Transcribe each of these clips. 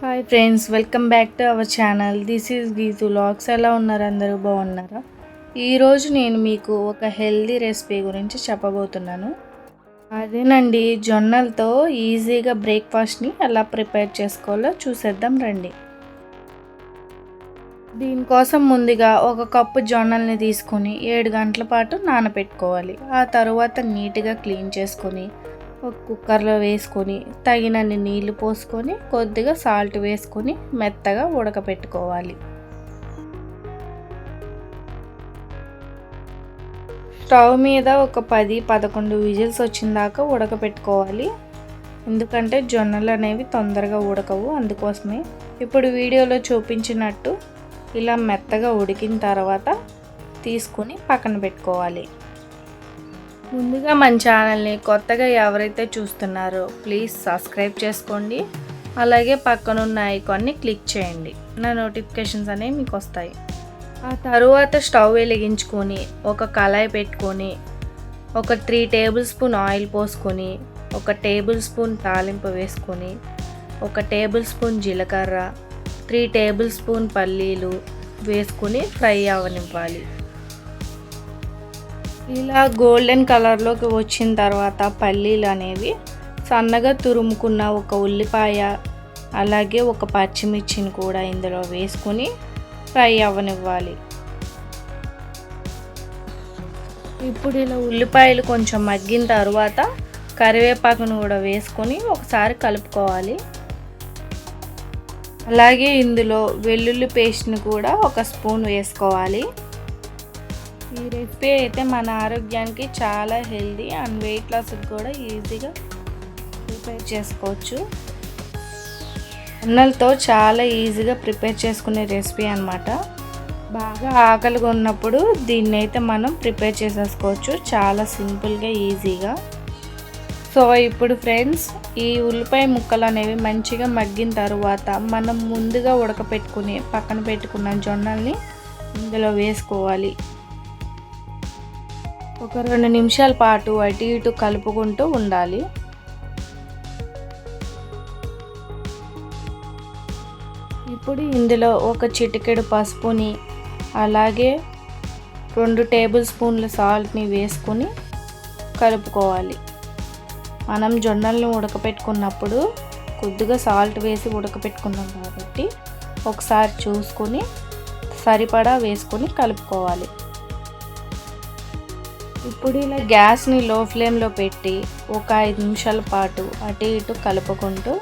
Hi friends, welcome back to our channel. This is Geethu vlogs. ఎలా ఉన్నారు? అందరూ బాగున్నారా? ఈరోజు నేను మీకు ఒక హెల్దీ రెసిపీ గురించి చెప్పబోతున్నాను. అదేనండి, జొన్నలతో ఈజీగా బ్రేక్ఫాస్ట్ని ఎలా ప్రిపేర్ చేసుకోవాలో చూసేద్దాం రండి. దీనికోసం ముందుగా ఒక కప్పు జొన్నల్ని తీసుకొని 7 గంటల పాటు నానబెట్టుకోవాలి. ఆ తర్వాత నీట్గా క్లీన్ చేసుకొని ఒక కుక్కర్లో వేసుకొని తగినన్ని నీళ్లు పోసుకొని కొద్దిగా సాల్ట్ వేసుకొని మెత్తగా ఉడకపెట్టుకోవాలి. స్టవ్ మీద ఒక 10-11 విజిల్స్ వచ్చిన దాకా ఉడకపెట్టుకోవాలి. ఎందుకంటే జొన్నలు అనేవి తొందరగా ఉడకవు, అందుకోసమే. ఇప్పుడు వీడియోలో చూపించినట్టు ఇలా మెత్తగా ఉడికిన తర్వాత తీసుకొని పక్కన పెట్టుకోవాలి. ముందుగా మన ఛానల్ని కొత్తగా ఎవరైతే చూస్తున్నారో ప్లీజ్ సబ్స్క్రైబ్ చేసుకోండి. అలాగే పక్కనున్న ఐకాన్ని క్లిక్ చేయండి, నా నోటిఫికేషన్స్ అనేవి మీకు వస్తాయి. ఆ తరువాత స్టవ్ వెలిగించుకొని ఒక కళాయి పెట్టుకొని ఒక 3 టేబుల్ స్పూన్ ఆయిల్ పోసుకొని ఒక టేబుల్ స్పూన్ తాలింపు వేసుకొని ఒక టేబుల్ స్పూన్ జీలకర్ర 3 టేబుల్ స్పూన్ పల్లీలు వేసుకొని ఫ్రై అవ్వనివ్వాలి. ఇలా గోల్డెన్ కలర్లోకి వచ్చిన తర్వాత పల్లీలు అనేవి సన్నగా తురుముకున్న ఒక ఉల్లిపాయ అలాగే ఒక పచ్చిమిర్చిని కూడా ఇందులో వేసుకొని ఫ్రై అవ్వనివ్వాలి. ఇప్పుడు ఇలా ఉల్లిపాయలు కొంచెం మగ్గిన తర్వాత కరివేపాకును కూడా వేసుకొని ఒకసారి కలుపుకోవాలి. అలాగే ఇందులో వెల్లుల్లి పేస్ట్ని కూడా ఒక స్పూన్ వేసుకోవాలి. ఈ రెసిపీ అయితే మన ఆరోగ్యానికి చాలా హెల్దీ అండ్ వెయిట్ లాస్కి కూడా ఈజీగా ప్రిపేర్ చేసుకోవచ్చు. జొన్నలతో చాలా ఈజీగా ప్రిపేర్ చేసుకునే రెసిపీ అన్నమాట. బాగా ఆకలిగా ఉన్నప్పుడు దీన్ని అయితే మనం ప్రిపేర్ చేసేసుకోవచ్చు, చాలా సింపుల్గా ఈజీగా. సో ఇప్పుడు ఫ్రెండ్స్, ఈ ఉల్లిపాయ ముక్కలు అనేవి మంచిగా మగ్గిన తర్వాత మనం ముందుగా ఉడకపెట్టుకుని పక్కన పెట్టుకున్న జొన్నల్ని ఇందులో వేసుకోవాలి. ఒక 2 నిమిషాల పాటు అటు ఇటు కలుపుకుంటూ ఉండాలి. ఇప్పుడు ఇందులో ఒక చిటికెడు పసుపుని అలాగే 2 టేబుల్ స్పూన్ల సాల్ట్ని వేసుకొని కలుపుకోవాలి. మనం జొన్నల్ని ఉడకపెట్టుకున్నప్పుడు కొద్దిగా సాల్ట్ వేసి ఉడకపెట్టుకున్నాం కాబట్టి ఒకసారి చూసుకొని సరిపడా వేసుకొని కలుపుకోవాలి. ఇప్పుడు ఇలా గ్యాస్ని లో ఫ్లేమ్లో పెట్టి ఒక 5 నిమిషాల పాటు అటు ఇటు కలుపుకుంటూ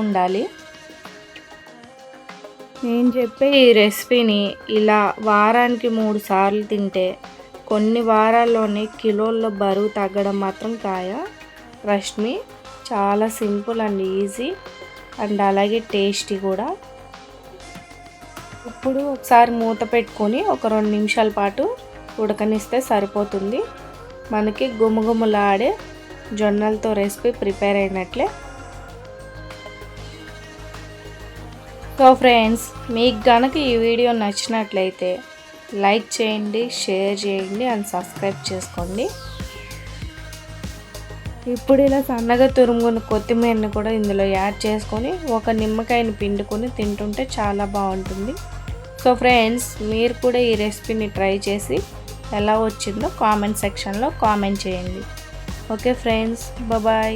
ఉండాలి. నేను చెప్పే ఈ రెసిపీని ఇలా వారానికి 3 సార్లు తింటే కొన్ని వారాల్లోనే కిలోల్లో బరువు తగ్గడం మాత్రం ఖాయ. ట్రస్ట్ మీ, చాలా సింపుల్ అండ్ ఈజీ అండ్ అలాగే టేస్టీ కూడా. ఇప్పుడు ఒకసారి మూత పెట్టుకొని ఒక 2 నిమిషాల పాటు ఉడకనిస్తే సరిపోతుంది. మనకి గుమగుమలాడే జొన్నలతో రెసిపీ ప్రిపేర్ అయినట్లే. సో ఫ్రెండ్స్, మీకు కనుక ఈ వీడియో నచ్చినట్లయితే లైక్ చేయండి, షేర్ చేయండి అండ్ సబ్స్క్రైబ్ చేసుకోండి. ఇప్పుడు ఇలా సన్నగా తురుముకున్న కొత్తిమీరని కూడా ఇందులో యాడ్ చేసుకొని ఒక నిమ్మకాయని పిండుకొని తింటుంటే చాలా బాగుంటుంది. సో ఫ్రెండ్స్, మీరు కూడా ఈ రెసిపీని ట్రై చేసి ఎలా వచ్చిందో కామెంట్ సెక్షన్లో కామెంట్ చేయండి. Okay friends, bye.